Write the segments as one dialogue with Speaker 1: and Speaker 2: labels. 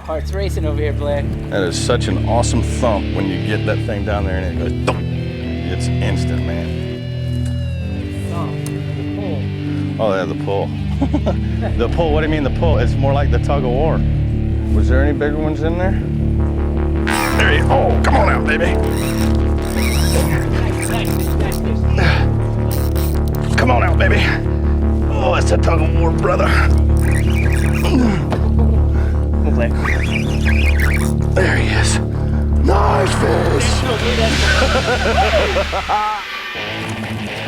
Speaker 1: Heart's racing over here, Blair.
Speaker 2: That is such an awesome thump when you get that thing down there and it goes thump. It's instant, man.
Speaker 1: The pull.
Speaker 2: Oh, yeah, the pull. The pull, what do you mean the pull? It's more like the tug of war. Was there any bigger ones in there? There you go. Oh, come on out, baby. Come on out, baby. Oh, it's a tug of war, brother.
Speaker 1: Blair.
Speaker 2: There he is. Nice fish.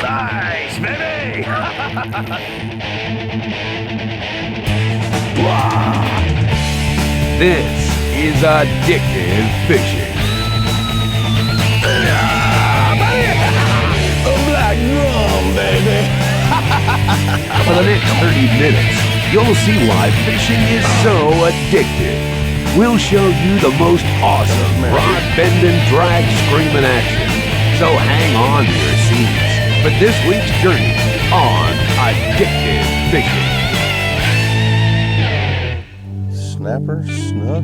Speaker 2: Nice, baby.
Speaker 3: This is Addictive Fishing.
Speaker 2: A black drum, baby.
Speaker 3: For the next 30 minutes, you'll see why fishing is so addictive. We'll show you the most awesome rod-bending, drag-screaming action. So hang on to your seats for this week's journey on Addictive Fishing.
Speaker 2: Snapper, snook,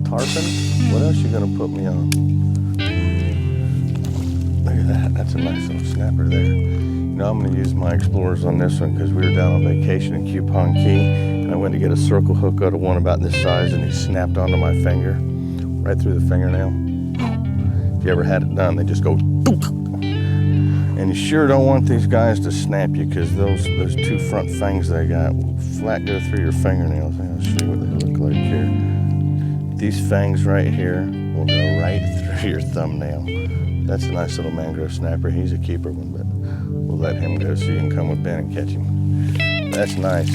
Speaker 2: tarpon. What else you gonna put me on? Look at that. That's a nice little snapper there. You know, I'm gonna use my Explorers on this one because we were down on vacation in Coupon Key, and I went to get a circle hook out of one about this size, and he snapped onto my finger, right through the fingernail. If you ever had it done, they just go dook. And you sure don't want these guys to snap you because those two front fangs they got will flat go through your fingernails. I'll show you what they look like here. These fangs right here will go right through your thumbnail. That's a nice little mangrove snapper. He's a keeper one, but we'll let him go so you can come with Ben and catch him. That's nice.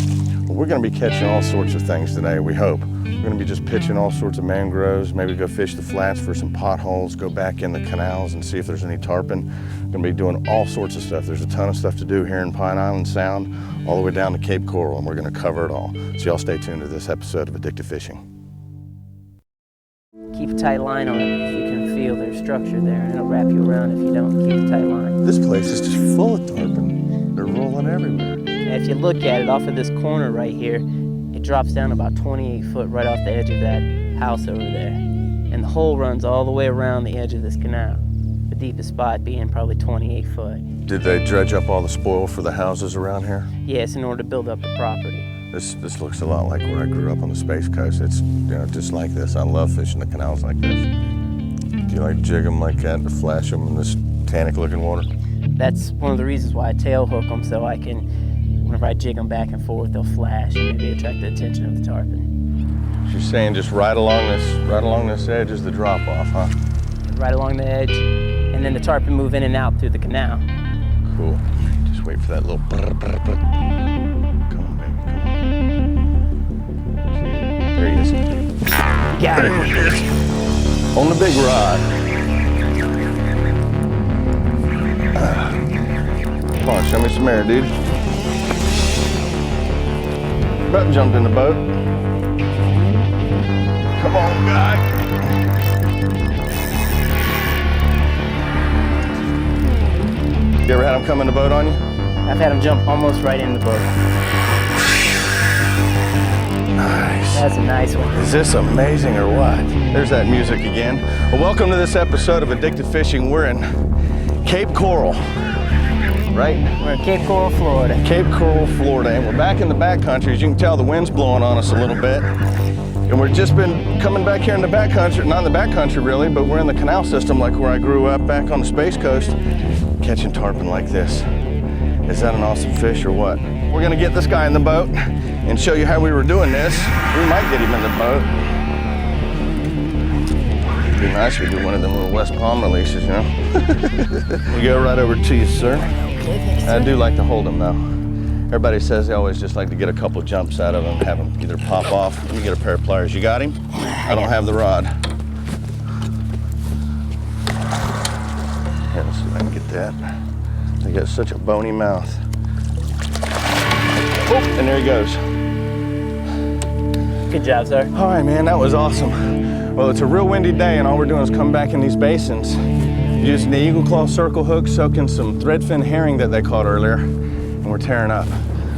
Speaker 2: Well, we're gonna be catching all sorts of things today, we hope. We're gonna be just pitching all sorts of mangroves, maybe go fish the flats for some potholes, go back in the canals and see if there's any tarpon. We're gonna be doing all sorts of stuff. There's a ton of stuff to do here in Pine Island Sound, all the way down to Cape Coral, and we're gonna cover it all. So y'all stay tuned to this episode of Addictive Fishing.
Speaker 1: Keep a tight line on it if you can feel their structure there, and it'll wrap you around if you don't. Keep a tight line.
Speaker 2: This place is just full of tarpon. They're rolling everywhere.
Speaker 1: And if you look at it off of this corner right here, it drops down about 28 foot right off the edge of that house over there. And the hole runs all the way around the edge of this canal. The deepest spot being probably 28 foot.
Speaker 2: Did they dredge up all the spoil for the houses around here?
Speaker 1: Yes, in order to build up the property.
Speaker 2: This looks a lot like where I grew up on the Space Coast. It's, you know, just like this. I love fishing the canals like this. Do you like jig them like that to flash them in this tannic looking water?
Speaker 1: That's one of the reasons why I tail hook them, so I can, whenever I jig them back and forth, they'll flash and maybe attract the attention of the tarpon.
Speaker 2: She's saying just right along this edge is the drop off, huh?
Speaker 1: Right along the edge, and then the tarpon move in and out through the canal.
Speaker 2: Cool. Just wait for that little brr, brr, brr. Come on, baby, come on. There he is.
Speaker 1: Got
Speaker 2: There he is. On the big rod. Come on, show me some air, dude. About jumped in the boat. Come on, guy. You ever had him come in the boat on you?
Speaker 1: I've had him jump almost right in the boat.
Speaker 2: Nice.
Speaker 1: That's a nice one.
Speaker 2: Is this amazing or what? There's that music again. Well, welcome to this episode of Addictive Fishing. We're in Cape Coral, right?
Speaker 1: We're in Cape Coral, Florida.
Speaker 2: Cape Coral, Florida, and we're back in the backcountry. As you can tell, the wind's blowing on us a little bit. And we've just been coming back here in the backcountry, not in the backcountry really, but we're in the canal system like where I grew up back on the Space Coast, catching tarpon like this. Is that an awesome fish or what? We're gonna get this guy in the boat and show you how we were doing this. We might get him in the boat. It'd be nice if we do one of them little West Palm releases, you know? We go right over to you, sir. I do like to hold him though. Everybody says they always just like to get a couple jumps out of him, have him either pop off. Let me get a pair of pliers. You got him? I don't have the rod. Here, let's see if I can get that. They got such a bony mouth. Oh, and there he goes.
Speaker 1: Good job, sir.
Speaker 2: All right, man, that was awesome. Well, it's a real windy day, and all we're doing is come back in these basins, using the eagle claw circle hook, soaking some threadfin herring that they caught earlier, and we're tearing up.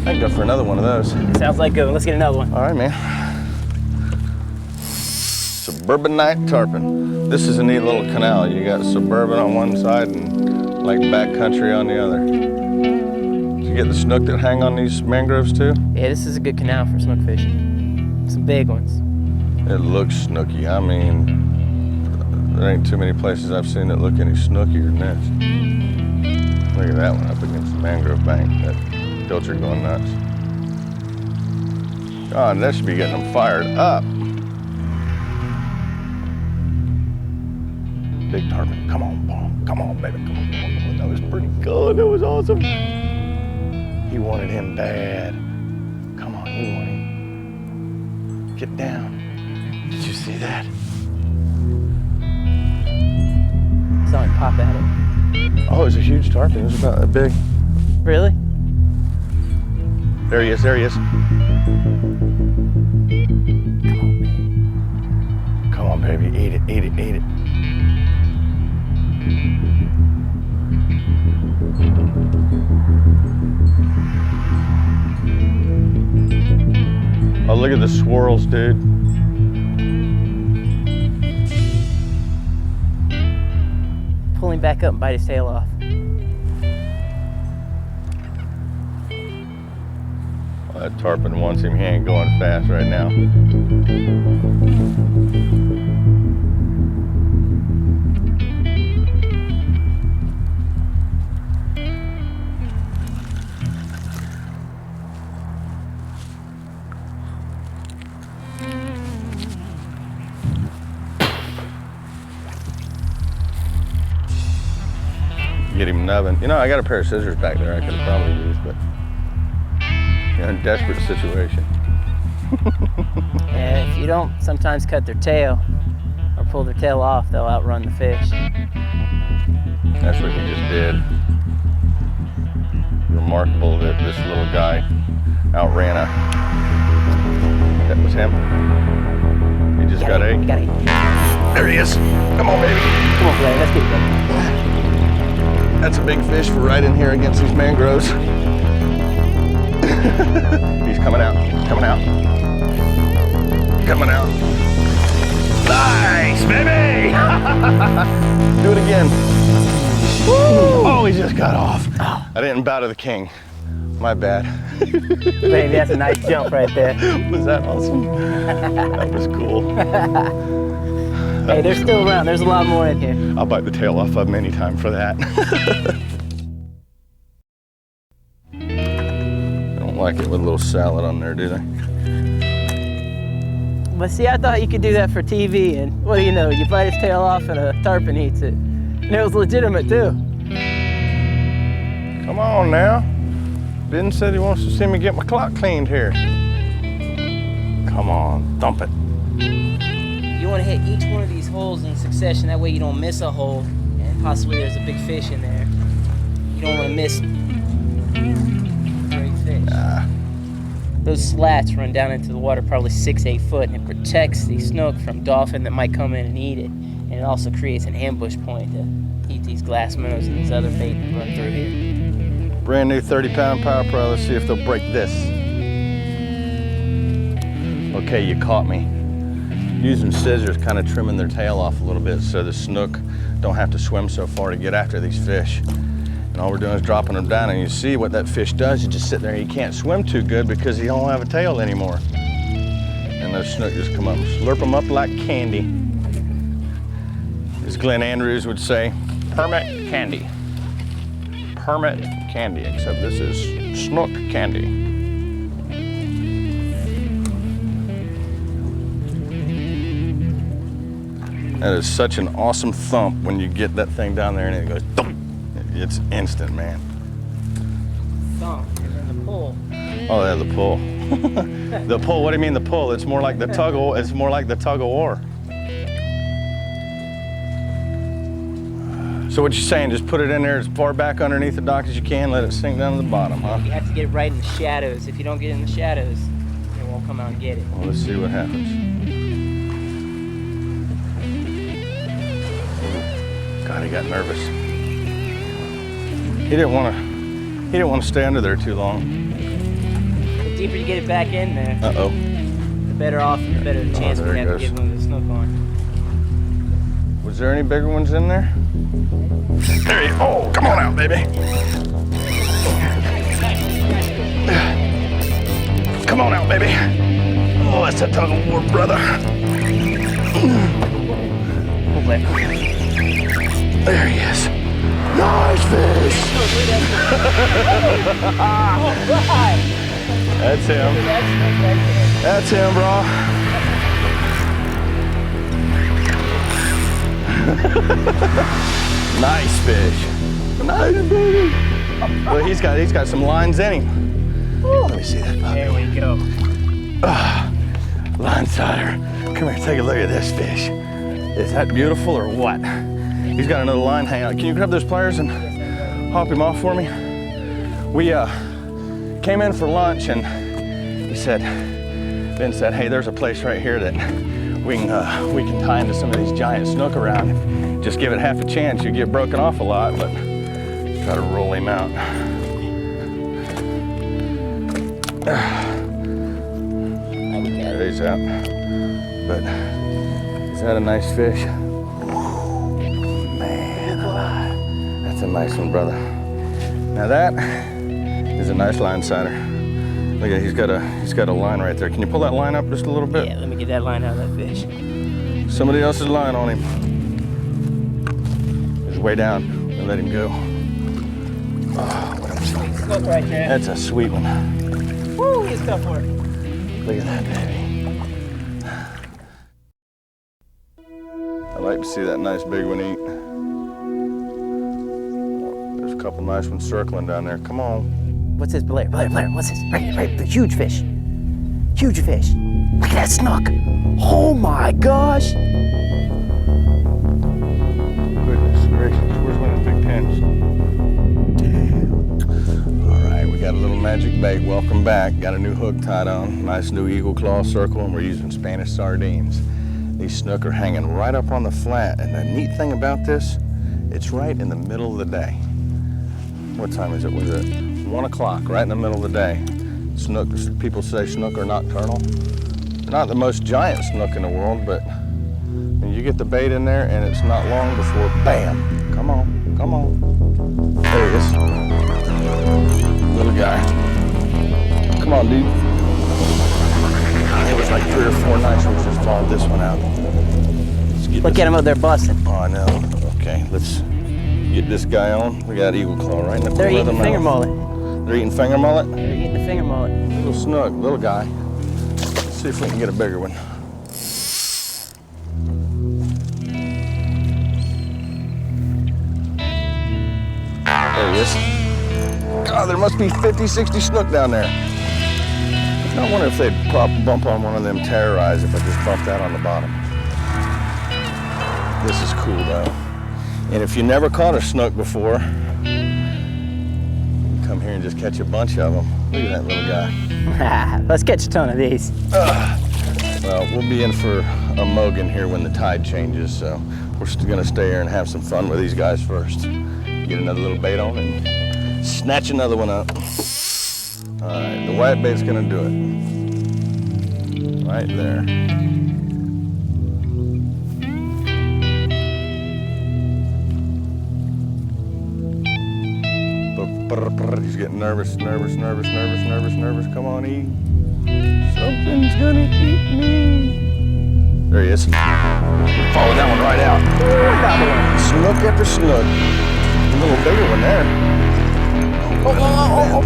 Speaker 2: I can go for another one of those.
Speaker 1: Sounds like good. Let's get another one.
Speaker 2: All right, man. Suburban night tarpon. This is a neat little canal. You got suburban on one side and like backcountry on the other. Did you get the snook that hang on these mangroves too?
Speaker 1: Yeah, this is a good canal for snook fishing. Some big ones.
Speaker 2: It looks snooky. I mean, there ain't too many places I've seen that look any snookier than this. Look at that one up against the mangrove bank. That filter going nuts. God, that should be getting them fired up. Big tarpon, come on, boom. Come on, baby, come on, come on, come on. That was pretty good, that was awesome. He wanted him bad. Come on, you want him. Get down. Did you see that?
Speaker 1: Saw him pop at it.
Speaker 2: Oh, it was a huge tarpon, it was about that big.
Speaker 1: Really?
Speaker 2: There he is, there he is. Come on, baby, eat it, eat it, eat it. Oh, look at the swirls, dude.
Speaker 1: Pull him back up and bite his tail off.
Speaker 2: Oh, that tarpon wants him. He ain't going fast right now. Get him nubbing. You know, I got a pair of scissors back there I could have probably used, but you're in a desperate situation.
Speaker 1: Yeah, if you don't sometimes cut their tail or pull their tail off, they'll outrun the fish.
Speaker 2: That's what he just did. Remarkable that this little guy outran a... That was him. He just got eight.
Speaker 1: He got eight.
Speaker 2: There he is. Come on, baby.
Speaker 1: Come on, Blair, let's get it, buddy.
Speaker 2: That's a big fish for right in here against these mangroves. He's coming out. He's coming out. Coming out. Nice, baby! Do it again. Woo! Oh, he just got off.
Speaker 1: Oh.
Speaker 2: I didn't bow to the king. My bad.
Speaker 1: Baby, that's a nice jump right there.
Speaker 2: Was that awesome? That was cool.
Speaker 1: Hey, they're still around. There's a lot more in here.
Speaker 2: I'll bite the tail off of them anytime for that. I don't like it with a little salad on there, do they?
Speaker 1: But see, I thought you could do that for TV, and what do you know? You bite his tail off and a tarpon eats it. And it was legitimate, too.
Speaker 2: Come on now. Ben said he wants to see me get my clock cleaned here. Come on, thump it.
Speaker 1: You want to hit each one of these holes in succession. That way you don't miss a hole, and possibly there's a big fish in there. You don't want to miss great fish. Those slats run down into the water probably 6-8 foot, and it protects the snook from dolphin that might come in and eat it. And it also creates an ambush point to eat these glass minnows and these other bait that run through here.
Speaker 2: Brand new 30-pound Power Pro. Let's see if they'll break this. Okay, you caught me. Using scissors, kind of trimming their tail off a little bit so the snook don't have to swim so far to get after these fish. And all we're doing is dropping them down, and you see what that fish does. You just sit there and he can't swim too good because he don't have a tail anymore. And those snook just come up and slurp them up like candy. As Glenn Andrews would say, permit candy. Permit candy, except this is snook candy. That is such an awesome thump when you get that thing down there and it goes thump. It's instant, man.
Speaker 1: Thump, and then the pull.
Speaker 2: Oh, yeah, the pull. The pull, what do you mean the pull? It's more like the tug of, it's more like the tug of war. So what you're saying, just put it in there as far back underneath the dock as you can, let it sink down to the bottom, huh?
Speaker 1: You have to get it right in the shadows. If you don't get it in the shadows, it won't come out and get it.
Speaker 2: Well, let's see what happens. God, he got nervous. He didn't want to stay under there too long.
Speaker 1: The deeper you get it back in there,
Speaker 2: Uh-oh.
Speaker 1: the the better off, the better the chance we
Speaker 2: there it
Speaker 1: have to
Speaker 2: goes.
Speaker 1: get one of the snook on.
Speaker 2: Was there any bigger ones in there? There you go. Oh, come on out, baby. Come on out, baby. Oh, that's a tug of war, brother. There he is. Nice fish. That's him. That's him, bro. Nice fish. Nice baby. Well, he's got some lines in him. Let me see that puppy.
Speaker 1: There we go.
Speaker 2: Line sider. Come here, take a look at this fish. Is that beautiful or what? He's got another line hanging out. Can you grab those pliers and hop him off for me? We came in for lunch and Ben said, hey, there's a place right here that we can tie into some of these giant snook around. Just give it half a chance. You get broken off a lot, but try to roll him out. There he's out. But is that a nice fish? Man alive. That's a nice one, brother. Now that is a nice line sider. Look at, he's got a line right there. Can you pull that line up just a little bit?
Speaker 1: Yeah, let me get that line out of that fish.
Speaker 2: Somebody else's line on him. He's way down and let him go. Oh, what a sweet
Speaker 1: Snook right there.
Speaker 2: That's a sweet one.
Speaker 1: Woo, he's tough for it.
Speaker 2: Look at that, baby. I like to see that nice big one eat. There's a couple nice ones circling down there. Come on.
Speaker 1: What's this, Blair? Blair, what's this? Right, the huge fish. Huge fish. Look at that snook. Oh my gosh.
Speaker 2: Goodness gracious, where's one of the big pins? All right, we got a little magic bait. Welcome back. Got a new hook tied on. Nice new eagle claw circle, and we're using Spanish sardines. These snook are hanging right up on the flat, and the neat thing about this, it's right in the middle of the day. What time is it? Was it 1 o'clock, right in the middle of the day? Snook, people say snook are nocturnal. They're not the most giant snook in the world, but when you get the bait in there and it's not long before, bam, come on. There he is. Little guy. Come on, dude. It was like 3 or 4 nights we just followed this one out.
Speaker 1: Look at him up there busting.
Speaker 2: Oh, I know. Okay, let's get this guy on. We got eagle claw right in the
Speaker 1: They're
Speaker 2: corner of the
Speaker 1: eating finger
Speaker 2: mouth.
Speaker 1: mullet.
Speaker 2: They're eating finger mullet?
Speaker 1: They're eating the finger mullet.
Speaker 2: Little snook, little guy. Let's see if we can get a bigger one. There he is. God, there must be 50, 60 snook down there. I wonder if they'd bump on one of them terrorize if I just bumped that on the bottom. This is cool though. And if you never caught a snook before, come here and just catch a bunch of them. Look at that little guy.
Speaker 1: Let's catch a ton of these.
Speaker 2: Well, we'll be in for a Mogan here when the tide changes, so we're still gonna stay here and have some fun with these guys first. Get another little bait on and snatch another one up. All right, the white bait's gonna do it. Right there. He's getting nervous. Come on, eat. Something's gonna eat me. There he is. Follow that one right out. Snook after snook. A little bigger one there. Oh.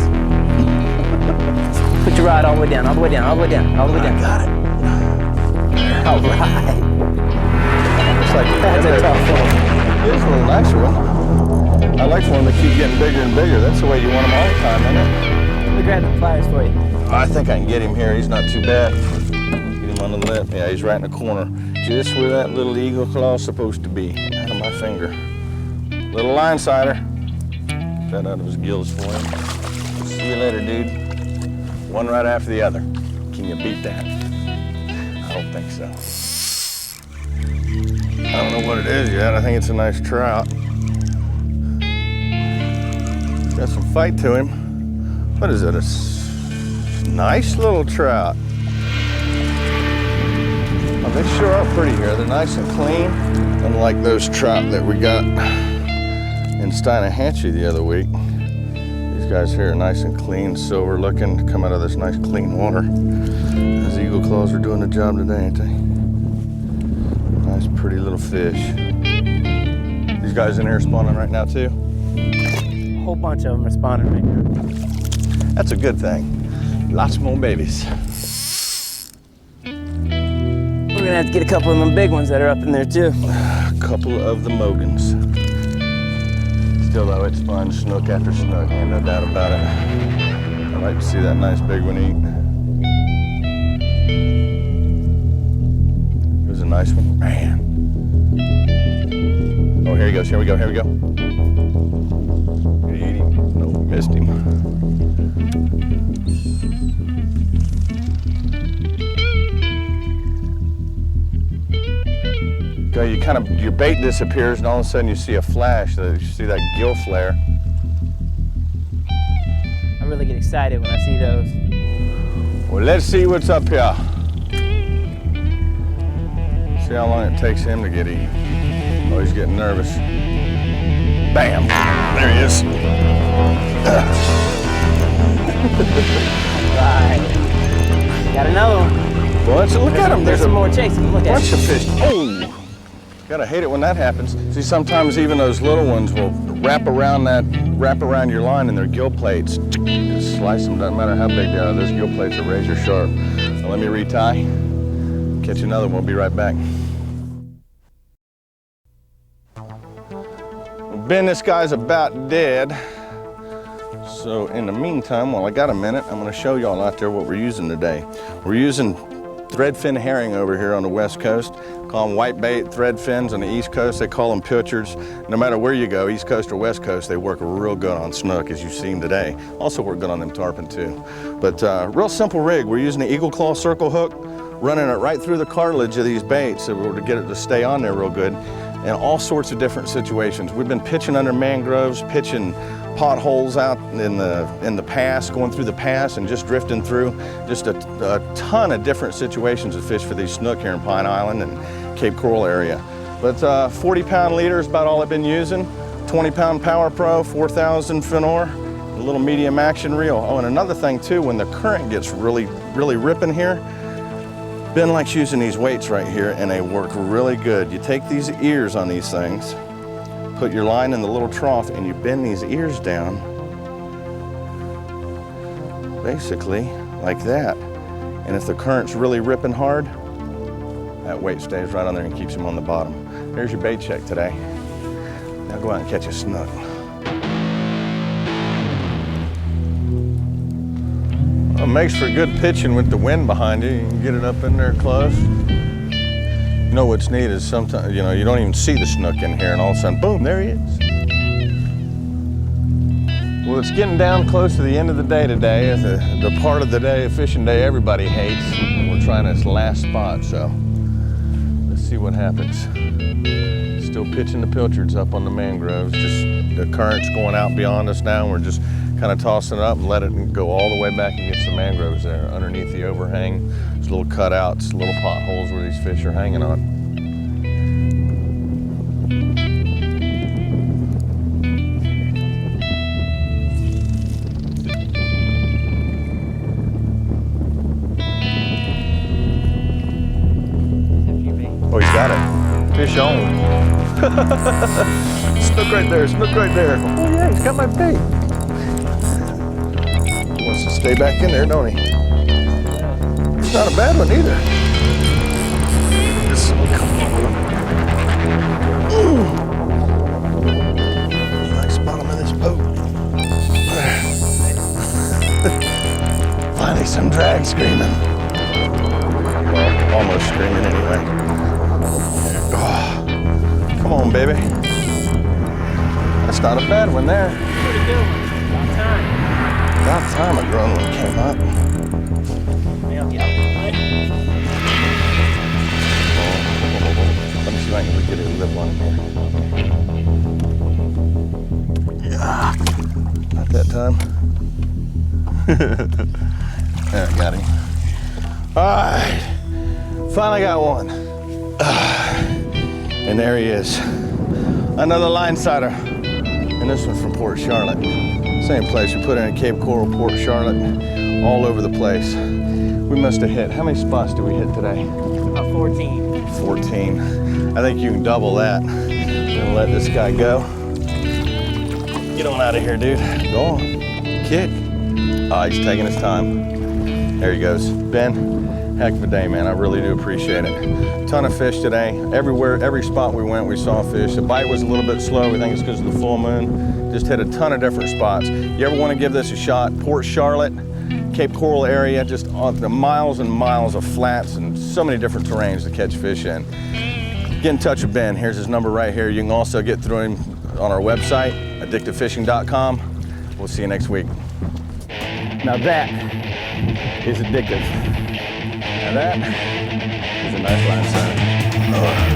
Speaker 1: Put your rod all the way down, all the way down.
Speaker 2: I got it.
Speaker 1: All right.
Speaker 2: Looks like
Speaker 1: That's a tough one.
Speaker 2: It's a little nicer one. I like one that keep getting bigger and bigger. That's the way you want them all the time, isn't it?
Speaker 1: Let me grab the pliers for you.
Speaker 2: I think I can get him here. He's not too bad. Get him on the lip. Yeah, he's right in the corner. Just where that little eagle claw's supposed to be. Out of my finger. Little line sider. Get that out of his gills for him. See you later, dude. One right after the other. Can you beat that? I don't think so. I don't know what it is yet. I think it's a nice trout. Got some fight to him. What is it? A nice little trout. They sure are pretty here. They're nice and clean, unlike those trout that we got in Steinahantchee the other week. These guys here are nice and clean, silver looking, come out of this nice clean water. Those eagle claws are doing the job today, ain't they? Nice pretty little fish. These guys in here spawning right now too?
Speaker 1: A whole bunch of them are spawning right now.
Speaker 2: That's a good thing. Lots more babies.
Speaker 1: We're gonna have to get a couple of them big ones that are up in there too.
Speaker 2: A couple of the Mogans. Still though, it's fun, snook after snook, ain't no doubt about it. I like to see that nice big one eat. It was a nice one, man. Oh, here he goes, here we go, here we go. Did he eat him? No, missed him. So you kind of, your bait disappears and all of a sudden you see a flash, you see that gill flare.
Speaker 1: I really get excited when I see those.
Speaker 2: Well, let's see what's up here. See how long it takes him to get eaten. Oh, he's getting nervous. Bam, there he is.
Speaker 1: Right. Got another one.
Speaker 2: Well, look at him.
Speaker 1: There's some more chasing. Look at
Speaker 2: bunch
Speaker 1: it.
Speaker 2: of fish. Oh, gotta hate it when that happens. See, sometimes even those little ones will wrap around your line and their gill plates. Just slice them, doesn't matter how big they are. Those gill plates are razor sharp. Now let me retie. Catch another one, we'll be right back. Ben, this guy's about dead. So in the meantime, while I got a minute, I'm gonna show y'all out there what we're using today. We're using threadfin herring over here on the west coast. Call them whitebait threadfins on the east coast. They call them pilchards. No matter where you go, east coast or west coast, they work real good on snook, as you've seen today. Also work good on them tarpon too. But real simple rig. We're using the eagle claw circle hook, running it right through the cartilage of these baits so we're to get it to stay on there real good. In all sorts of different situations. We've been pitching under mangroves, pitching potholes out in the pass, going through the pass and just drifting through. Just a ton of different situations to fish for these snook here in Pine Island and Cape Coral area. But 40-pound leader is about all I've been using. 20-pound Power Pro, 4,000 Finor, a little medium action reel. Oh, and another thing too, when the current gets really ripping here, Ben likes using these weights right here and they work really good. You take these ears on these things, put your line in the little trough and you bend these ears down, basically like that. And if the current's really ripping hard, that weight stays right on there and keeps them on the bottom. There's your bait check today. Now go out and catch a snook. Well, it makes for good pitching with the wind behind you. You can get it up in there close. You know what's neat is sometimes, you know, you don't even see the snook in here and all of a sudden, boom, there he is. Well, it's getting down close to the end of the day today, the part of the day, fishing day, everybody hates. We're trying this last spot, so let's see what happens. Still pitching the pilchards up on the mangroves. Just the current's going out beyond us now, and we're just kind of tossing it up and let it go all the way back against the mangroves there, underneath the overhang. There's little cutouts, little potholes where these fish are hanging on. Oh, he's got it. Fish on. Snook right there, snook right there. Oh yeah, he's got my bait. He wants to stay back in there, don't he? It's not a bad one either. Just, ooh. Nice bottom of this boat. Finally some drag screaming. Well, almost screaming anyway. Oh, come on, baby. That's not a bad one there.
Speaker 1: Pretty good one. About time.
Speaker 2: About time a grown one came up. Let me see if I can get a lip on here. Yeah, not that time. There, I got him. All right, finally got one. And there he is. Another line sighter. And this one's from Port Charlotte. Same place. We put in at Cape Coral, Port Charlotte, all over the place. We must have hit, how many spots did we hit today?
Speaker 1: About 14.
Speaker 2: 14. I think you can double that. I'm gonna let this guy go. Get on out of here, dude. Go on. Kick. Oh, he's taking his time. There he goes. Ben, heck of a day, man. I really do appreciate it. Ton of fish today. Everywhere, every spot we went, we saw fish. The bite was a little bit slow. We think it's because of the full moon. Just hit a ton of different spots. You ever want to give this a shot? Port Charlotte, Cape Coral area, just on the miles and miles of flats and so many different terrains to catch fish in. Get in touch with Ben. Here's his number right here. You can also get through him on our website, addictivefishing.com. We'll see you next week. Now that is addictive. Now that is a nice line sighter.